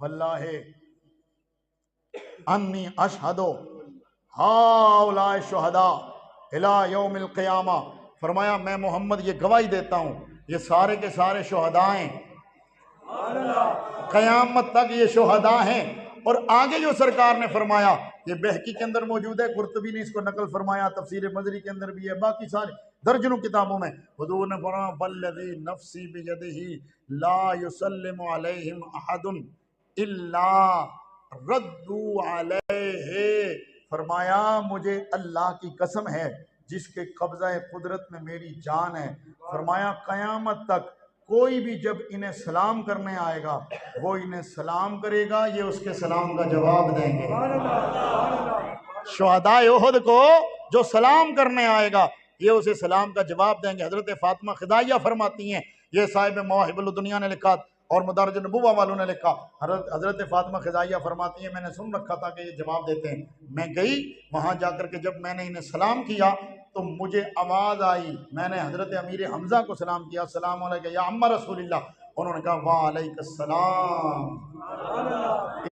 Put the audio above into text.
वल्लाहि अन्नी अशहदो हाउलाए शुहदा इला यौमिल क़ियामा। फरमाया मैं मोहम्मद ये गवाही देता हूँ, ये सारे के सारे शुहदा हैं, क़यामत तक ये शुहदा हैं। और आगे जो सरकार ने फरमाया, ये बहकी के अंदर मौजूद है, कुर्तुबी ने इसको नकल फरमाया, तफसीर मजरी के अंदर भी है, बाकी सारे दर्जनों किताबों में। हुजूर ने फरमाया वल्लज़ी नफ्सी बियदिही ला युसल्लिमु अलैहिम अहदुन इल्ला रद्दू अलैहि। फरमाया मुझे अल्लाह की कसम है जिसके कब्ज़ा कुदरत में मेरी जान है, फरमाया क़यामत तक कोई भी जब इन्हें सलाम करने आएगा वो इन्हें सलाम करेगा, ये उसके सलाम का जवाब देंगे। शुहदाए उहद को जो सलाम करने आएगा ये उसे सलाम का जवाब देंगे। हजरत फातिमा खिदाइया फरमाती हैं, ये साहिब मवाहिबुल दुनिया ने लिखा और मदारिज नबुव्वा वालों ने लिखा। हजरत फातिमा खिदाइया फरमाती हैं मैंने सुन रखा था कि ये जवाब देते हैं। मैं गई वहाँ जाकर के जब मैंने इन्हें सलाम किया तो मुझे आवाज़ आई, मैंने हजरत अमीर हमजा को सलाम किया, अस्सलाम वालेकुम या अम्मा रसूलिल्लाह। उन्होंने कहा वालेकुम सलाम।